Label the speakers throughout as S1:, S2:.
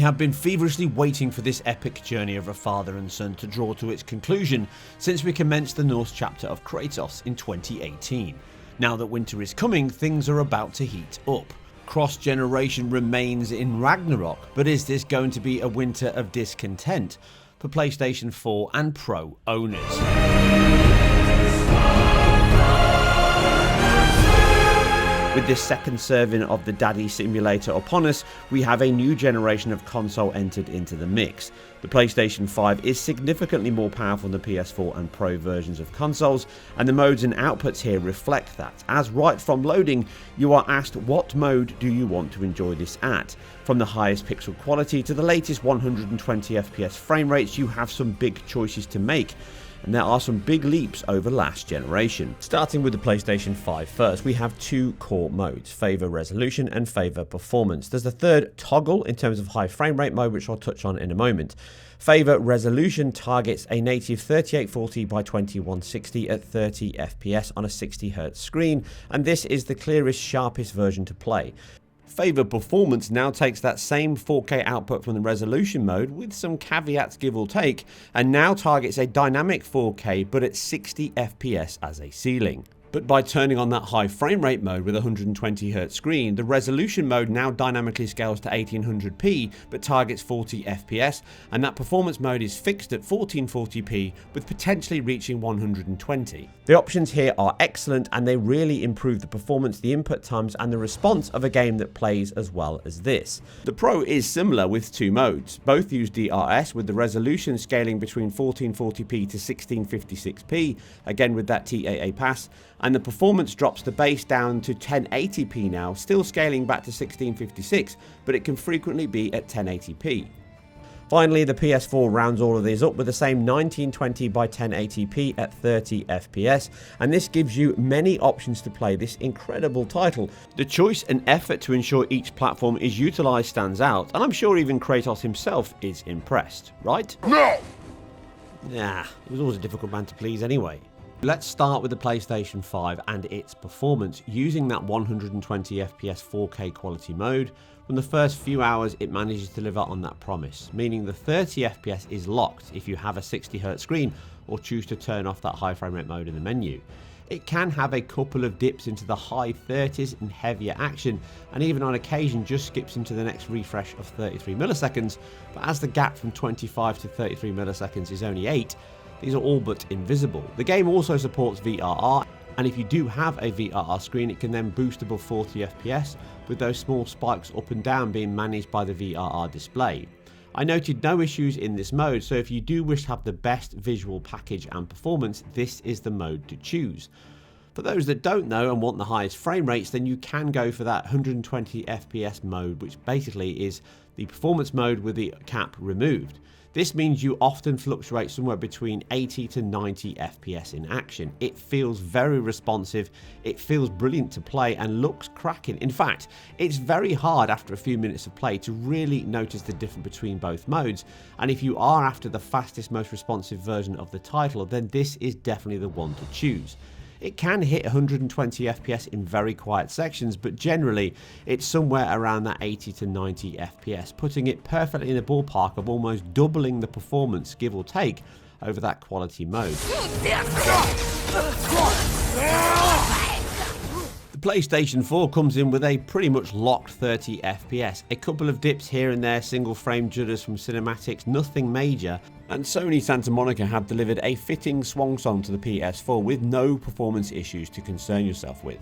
S1: have been feverishly waiting for this epic journey of a father and son to draw to its conclusion since we commenced the Norse chapter of Kratos in 2018. Now that winter is coming, things are about to heat up. Cross-generation remains in Ragnarok, but is this going to be a winter of discontent for PlayStation 4 and Pro owners? With this second serving of the Daddy Simulator upon us, we have a new generation of console entered into the mix. The PlayStation 5 is significantly more powerful than the PS4 and Pro versions of consoles, and the modes and outputs here reflect that, as right from loading, you are asked what mode do you want to enjoy this at. From the highest pixel quality to the latest 120 FPS frame rates, you have some big choices to make. And there are some big leaps over last generation. Starting with the PlayStation 5 first, we have two core modes, Favor Resolution and Favor Performance. There's a third toggle in terms of high frame rate mode, which I'll touch on in a moment. Favor Resolution targets a native 3840 by 2160 at 30 FPS on a 60Hz screen, and this is the clearest, sharpest version to play. Favor Performance now takes that same 4K output from the resolution mode with some caveats give or take, and now targets a dynamic 4K but at 60 FPS as a ceiling. But by turning on that high frame rate mode with a 120Hz screen, the resolution mode now dynamically scales to 1800p but targets 40 FPS, and that performance mode is fixed at 1440p with potentially reaching 120. The options here are excellent, and they really improve the performance, the input times and the response of a game that plays as well as this. The Pro is similar with two modes. Both use DRS, with the resolution scaling between 1440p to 1656p, again with that TAA pass, and the performance drops the base down to 1080p now, still scaling back to 1656, but it can frequently be at 1080p. Finally, the PS4 rounds all of these up with the same 1920 by 1080p at 30 FPS, and this gives you many options to play this incredible title. The choice and effort to ensure each platform is utilised stands out, and I'm sure even Kratos himself is impressed, right? No! Nah, he was always a difficult man to please anyway. Let's start with the PlayStation 5 and its performance. Using that 120 FPS 4K quality mode, from the first few hours it manages to deliver on that promise, meaning the 30 FPS is locked if you have a 60Hz screen or choose to turn off that high frame rate mode in the menu. It can have a couple of dips into the high 30s and heavier action, and even on occasion just skips into the next refresh of 33 milliseconds, but as the gap from 25 to 33 milliseconds is only 8, these are all but invisible. The game also supports VRR, and if you do have a VRR screen, it can then boost above 40 FPS, with those small spikes up and down being managed by the VRR display. I noted no issues in this mode, so if you do wish to have the best visual package and performance, this is the mode to choose. For those that don't know and want the highest frame rates, then you can go for that 120 FPS mode, which basically is the performance mode with the cap removed. This means you often fluctuate somewhere between 80 to 90 FPS in action. It feels very responsive, it feels brilliant to play and looks cracking. In fact, it's very hard after a few minutes of play to really notice the difference between both modes, and if you are after the fastest, most responsive version of the title, then this is definitely the one to choose. It can hit 120 FPS in very quiet sections, but generally it's somewhere around that 80 to 90 FPS, putting it perfectly in the ballpark of almost doubling the performance, give or take, over that quality mode. The PlayStation 4 comes in with a pretty much locked 30 FPS, a couple of dips here and there, single frame jitters from cinematics, nothing major, and Sony Santa Monica have delivered a fitting swan song to the PS4 with no performance issues to concern yourself with.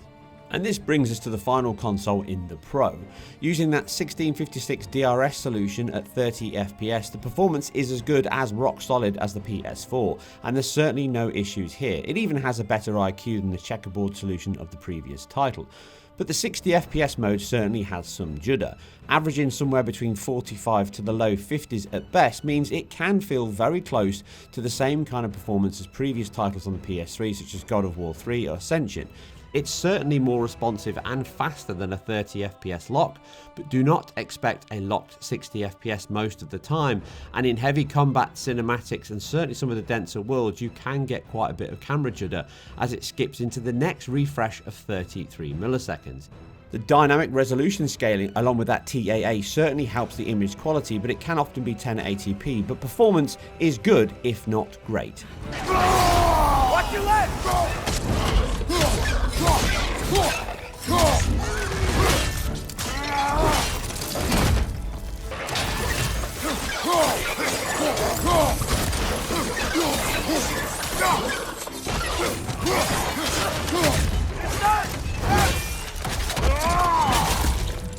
S1: And this brings us to the final console in the Pro. Using that 1656 DRS solution at 30 FPS, the performance is as good as rock solid as the PS4, and there's certainly no issues here. It even has a better IQ than the checkerboard solution of the previous title. But the 60 FPS mode certainly has some judder. Averaging somewhere between 45 to the low 50s at best means it can feel very close to the same kind of performance as previous titles on the PS3 such as God of War 3 or Ascension. It's certainly more responsive and faster than a 30 FPS lock, but do not expect a locked 60 FPS most of the time, and in heavy combat cinematics and certainly some of the denser worlds you can get quite a bit of camera judder as it skips into the next refresh of 33 milliseconds. The dynamic resolution scaling along with that TAA certainly helps the image quality, but it can often be 1080p, but performance is good if not great.
S2: Watch your left!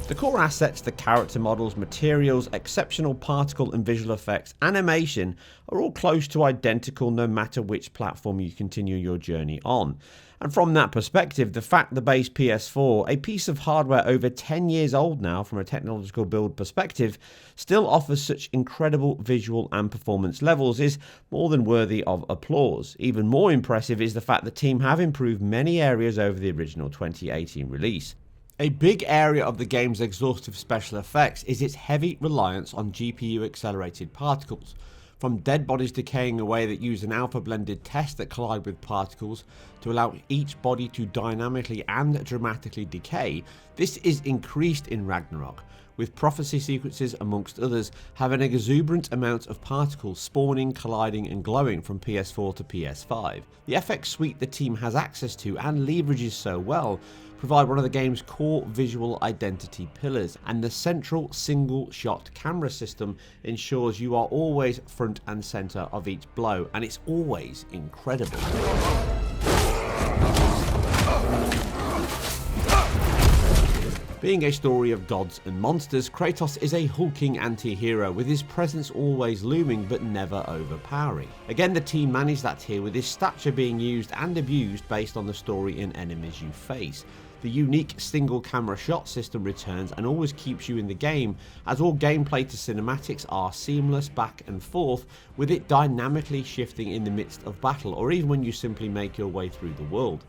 S1: The core assets, the character models, materials, exceptional particle and visual effects, animation are all close to identical no matter which platform you continue your journey on. And from that perspective, the fact the base PS4, a piece of hardware over 10 years old now from a technological build perspective, still offers such incredible visual and performance levels is more than worthy of applause. Even more impressive is the fact the team have improved many areas over the original 2018 release. A big area of the game's exhaustive special effects is its heavy reliance on GPU accelerated particles. From dead bodies decaying away that use an alpha blended test that collide with particles to allow each body to dynamically and dramatically decay, this is increased in Ragnarok, with prophecy sequences amongst others having an exuberant amount of particles spawning, colliding and glowing from PS4 to PS5. The FX suite the team has access to and leverages so well provide one of the game's core visual identity pillars, and the central single shot camera system ensures you are always front and center of each blow, and it's always incredible. Being a story of gods and monsters, Kratos is a hulking anti-hero with his presence always looming but never overpowering. Again, the team managed that here with his stature being used and abused based on the story and enemies you face. The unique single camera shot system returns and always keeps you in the game, as all gameplay to cinematics are seamless back and forth, with it dynamically shifting in the midst of battle or even when you simply make your way through the world.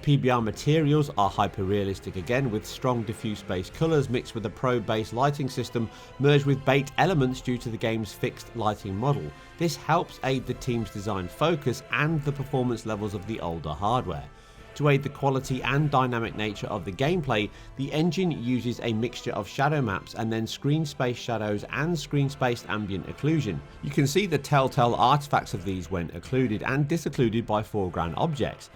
S1: PBR materials are hyper-realistic again, with strong diffuse base colours mixed with a pro-based lighting system merged with baked elements due to the game's fixed lighting model. This helps aid the team's design focus and the performance levels of the older hardware. To aid the quality and dynamic nature of the gameplay, the engine uses a mixture of shadow maps and then screen space shadows and screen spaced ambient occlusion. You can see the telltale artifacts of these when occluded and disoccluded by foreground objects.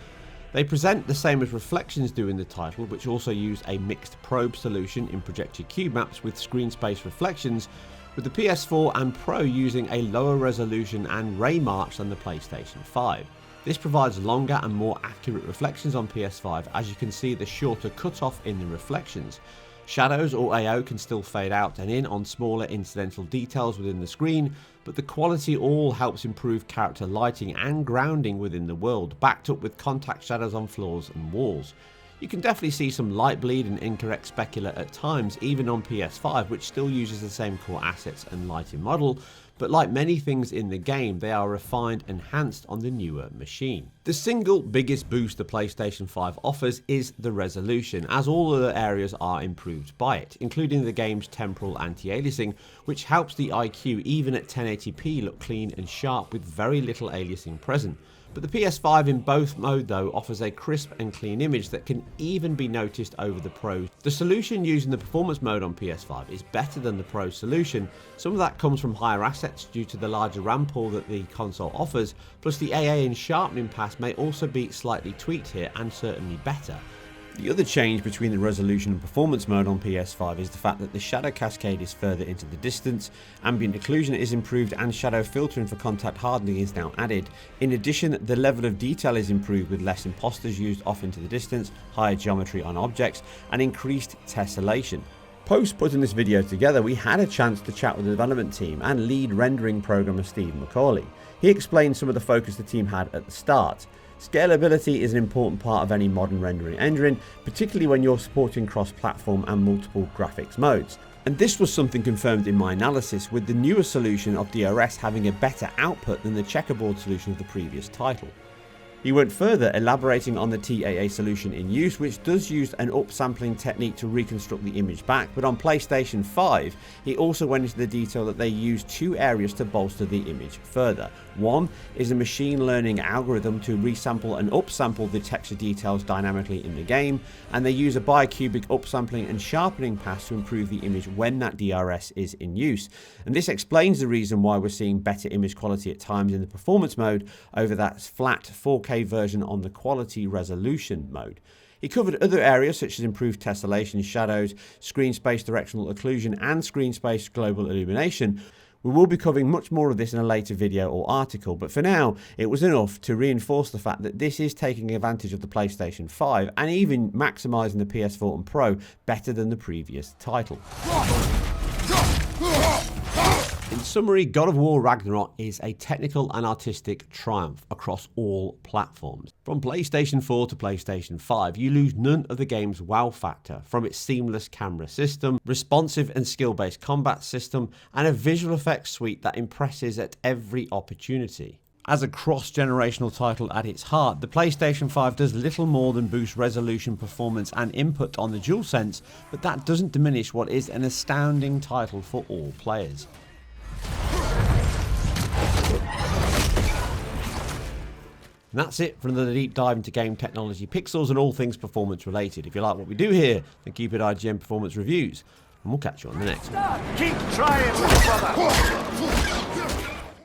S1: They present the same as reflections do in the title, which also use a mixed probe solution in projected cube maps with screen space reflections, with the PS4 and Pro using a lower resolution and ray march than the PlayStation 5. This provides longer and more accurate reflections on PS5, as you can see the shorter cutoff in the reflections. Shadows or AO can still fade out and in on smaller incidental details within the screen, but the quality all helps improve character lighting and grounding within the world, backed up with contact shadows on floors and walls. You can definitely see some light bleed and incorrect specular at times, even on PS5, which still uses the same core assets and lighting model, but like many things in the game, they are refined and enhanced on the newer machine. The single biggest boost the PlayStation 5 offers is the resolution, as all other areas are improved by it, including the game's temporal anti-aliasing, which helps the IQ even at 1080p look clean and sharp with very little aliasing present. But the PS5 in both mode though offers a crisp and clean image that can even be noticed over the Pro. The solution used in the performance mode on PS5 is better than the Pro solution. Some of that comes from higher assets due to the larger RAM pool that the console offers, plus the AA and sharpening pass may also be slightly tweaked here and certainly better. The other change between the resolution and performance mode on PS5 is the fact that the shadow cascade is further into the distance, ambient occlusion is improved and shadow filtering for contact hardening is now added. In addition, the level of detail is improved with less imposters used off into the distance, higher geometry on objects and increased tessellation. Post putting this video together, we had a chance to chat with the development team and lead rendering programmer Steve McCauley. He explained some of the focus the team had at the start. Scalability is an important part of any modern rendering engine, particularly when you're supporting cross-platform and multiple graphics modes. And this was something confirmed in my analysis, with the newer solution of DRS having a better output than the checkerboard solution of the previous title. He went further, elaborating on the TAA solution in use, which does use an upsampling technique to reconstruct the image back, but on PlayStation 5, he also went into the detail that they use two areas to bolster the image further. One is a machine learning algorithm to resample and upsample the texture details dynamically in the game, and they use a bicubic upsampling and sharpening pass to improve the image when that DRS is in use. And this explains the reason why we're seeing better image quality at times in the performance mode over that flat 4K version on the quality resolution mode. He covered other areas such as improved tessellation, shadows, screen space directional occlusion, and screen space global illumination. We will be covering much more of this in a later video or article, but for now, it was enough to reinforce the fact that this is taking advantage of the PlayStation 5 and even maximising the PS4 and Pro better than the previous title. In summary, God of War Ragnarok is a technical and artistic triumph across all platforms. From PlayStation 4 to PlayStation 5, you lose none of the game's wow factor, from its seamless camera system, responsive and skill-based combat system, and a visual effects suite that impresses at every opportunity. As a cross-generational title at its heart, the PlayStation 5 does little more than boost resolution, performance and input on the DualSense, but that doesn't diminish what is an astounding title for all players. And that's it for another deep dive into game technology, pixels and all things performance related. If you like what we do here, then keep it IGN Performance Reviews, and we'll catch you on the next one.
S2: Keep trying, little brother.